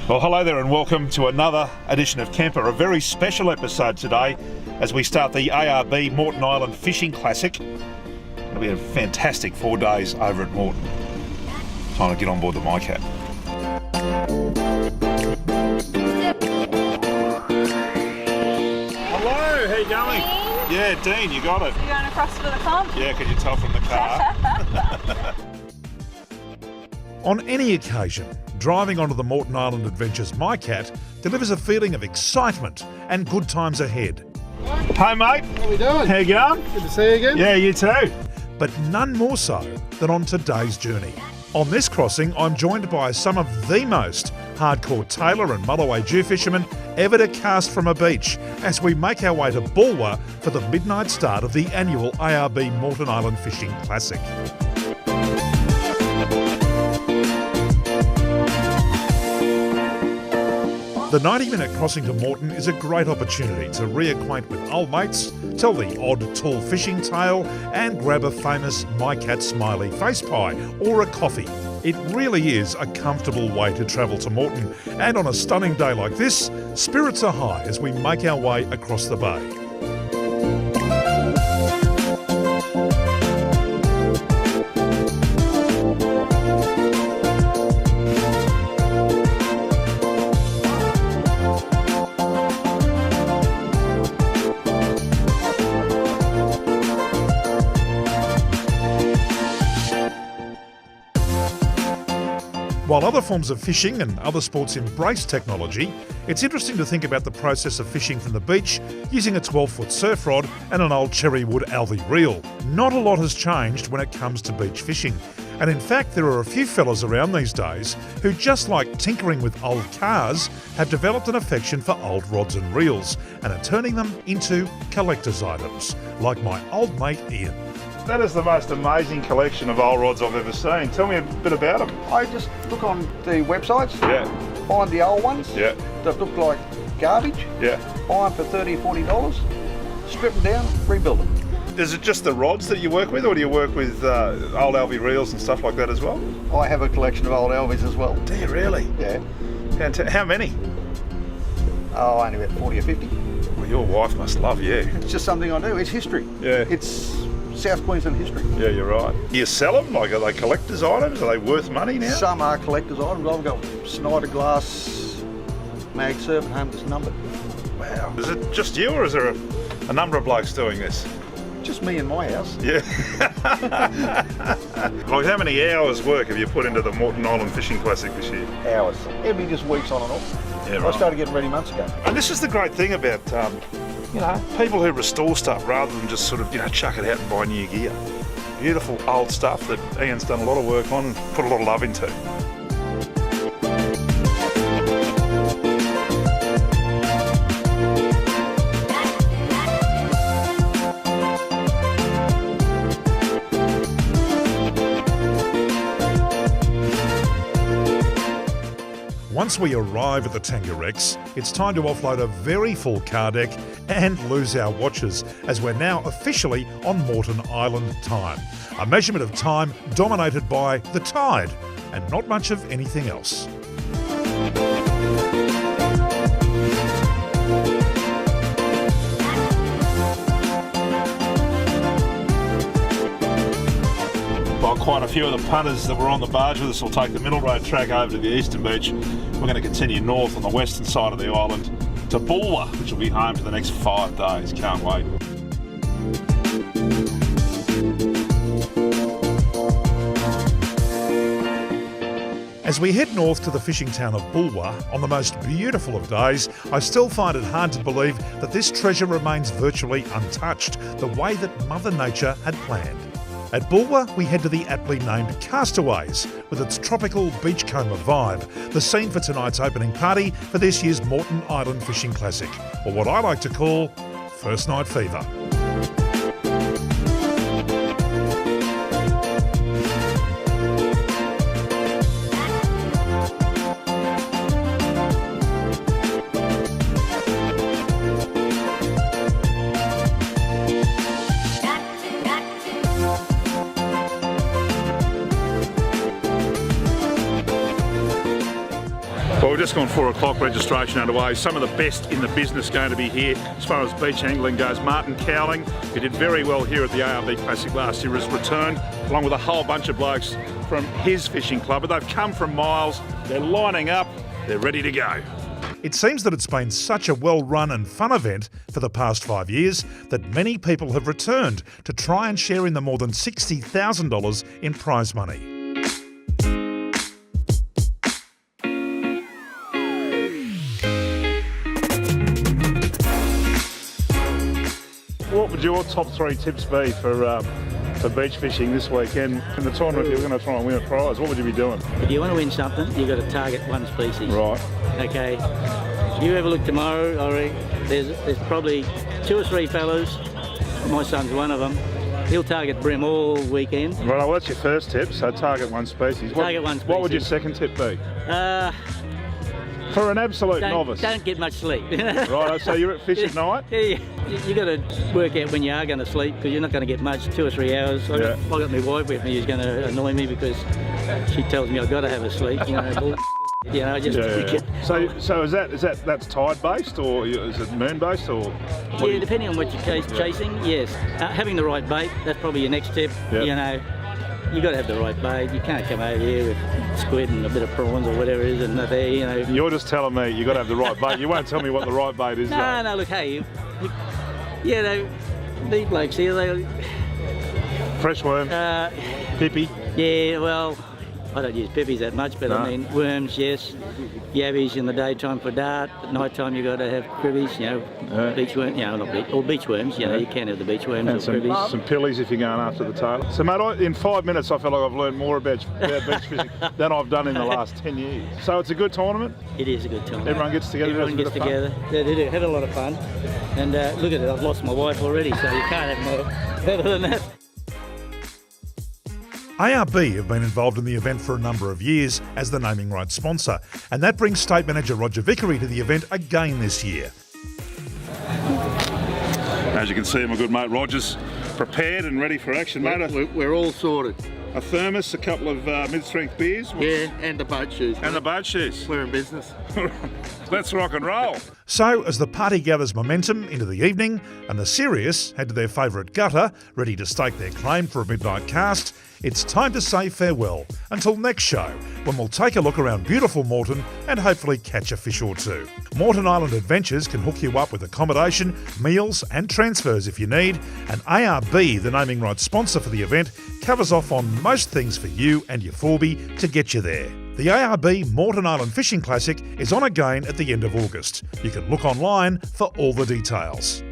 Well, hello there and welcome to another edition of Campr, a very special episode today as we start the ARB Moreton Island Fishing Classic. It'll be a fantastic 4 days over at Moreton. Time to get on board the MiCat. Hello, how you going? Dean? Yeah, Dean, you got it. You're going across to the comp? Yeah, can you tell from the car? On any occasion, driving onto the Moreton Island Adventures MiCat delivers a feeling of excitement and good times ahead. Hey mate. How we doing? How you going? Good to see you again. Yeah, you too. But none more so than on today's journey. On this crossing, I'm joined by some of the most hardcore Tailor and Mulloway fishermen ever to cast from a beach as we make our way to Bulwer for the midnight start of the annual ARB Moreton Island Fishing Classic. The 90-minute crossing to Moreton is a great opportunity to reacquaint with old mates, tell the odd tall fishing tale and grab a famous MiCat smiley face pie or a coffee. It really is a comfortable way to travel to Moreton, and on a stunning day like this, spirits are high as we make our way across the bay. While other forms of fishing and other sports embrace technology, it's interesting to think about the process of fishing from the beach using a 12-foot surf rod and an old cherrywood alvey reel. Not a lot has changed when it comes to beach fishing. And in fact, there are a few fellas around these days who, just like tinkering with old cars, have developed an affection for old rods and reels and are turning them into collector's items, like my old mate Ian. That is the most amazing collection of old rods I've ever seen. Tell me a bit about them. I just look on the websites, Yeah, find the old ones yeah, that look like garbage, yeah. buy them for $30 or $40, strip them down, rebuild them. Is it just the rods that you work with, or do you work with old alvey reels and stuff like that as well? I have a collection of old alveys as well. Do you really? Yeah. How many? Oh, only about 40 or 50. Well, your wife must love you. It's just something I do. It's history. Yeah. It's South Queensland history. Yeah, you're right. Do you sell them? Like, are they collector's items? Are they worth money now? Some are collector's items. I've got Snyder glass mag surf at home that's numbered. Wow. Is it just you, or is there a number of blokes doing this? Just me and my house. Yeah. Like, how many hours work have you put into the Moreton Island Fishing Classic this year? Hours. It'll be just weeks on and off. Yeah, I right. started getting ready months ago. And this is the great thing about, people who restore stuff rather than just sort of, chuck it out and buy new gear. Beautiful old stuff that Ian's done a lot of work on and put a lot of love into. Once we arrive at the Tangarex, it's time to offload a very full car deck and lose our watches, as we're now officially on Moreton Island time. A measurement of time dominated by the tide and not much of anything else. While quite a few of the punters that were on the barge with us will take the middle road track over to the eastern beach, we're going to continue north on the western side of the island to Bulwer, which will be home for the next 5 days. Can't wait. As we head north to the fishing town of Bulwer, on the most beautiful of days, I still find it hard to believe that this treasure remains virtually untouched, the way that Mother Nature had planned. At Bulwer, we head to the aptly named Castaways, with its tropical beachcomber vibe, the scene for tonight's opening party for this year's Moreton Island Fishing Classic, or what I like to call First Night Fever. Well, we've just gone 4 o'clock, registration underway. Some of the best in the business going to be here as far as beach angling goes. Martin Cowling, who did very well here at the ARB Classic last year, has returned along with a whole bunch of blokes from his fishing club. But they've come from miles, they're lining up, they're ready to go. It seems that it's been such a well-run and fun event for the past 5 years that many people have returned to try and share in the more than $60,000 in prize money. What would your top 3 tips be for beach fishing this weekend? In the tournament, you're going to try and win a prize. What would you be doing? If you want to win something, you've got to target one species. Right. Okay. If you have a look tomorrow, I reckon there's probably 2 or 3 fellows. My son's one of them. He'll target bream all weekend. Right, well, that's your first tip, so target one species. Target one species. What would your second tip be? For an absolute novice. Don't get much sleep. Right, so you're at fish at night? Yeah, you got to work out when you are going to sleep because you're not going to get much, 2 or 3 hours. I got my wife with me who's going to annoy me because she tells me I've got to have a sleep. So is that's tide based or is it moon based or? Yeah, depending on what you're chasing. Yes, having the right bait. That's probably your next tip. Yep. You got to have the right bait. You can't come over here with squid and a bit of prawns or whatever it is and there. You're just telling me you got to have the right bait. You won't tell me what the right bait is. No. Look, hey, these blokes here, they fresh worm, pippy. Yeah, well, I don't use pippies that much, but no. I mean worms, yes. Yabbies in the daytime for dart. At night time you got to have cribbies, beach worms, or beach worms. You can have the beach worms and or cribbies. Some pillies if you're going after the tail. So mate, in 5 minutes I feel like I've learned more about beach fishing than I've done in the last 10 years. So it's a good tournament? It is a good tournament. Everyone gets together? Everyone gets together. They do, have a lot of fun. And look at it, I've lost my wife already, so you can't have more better than that. ARB have been involved in the event for a number of years as the naming rights sponsor, and that brings State Manager Roger Vickery to the event again this year. As you can see, my good mate Roger's prepared and ready for action, mate. We're all sorted. A thermos, a couple of mid-strength beers. Yeah, and the boat shoes. And the boat shoes. We're in business. Let's rock and roll. So, as the party gathers momentum into the evening and the serious head to their favourite gutter, ready to stake their claim for a midnight cast, it's time to say farewell until next show, when we'll take a look around beautiful Moreton and hopefully catch a fish or two. Moreton Island Adventures can hook you up with accommodation, meals and transfers if you need, and ARB, the naming rights sponsor for the event, covers off on most things for you and your Forby to get you there. The ARB Moreton Island Fishing Classic is on again at the end of August. You can look online for all the details.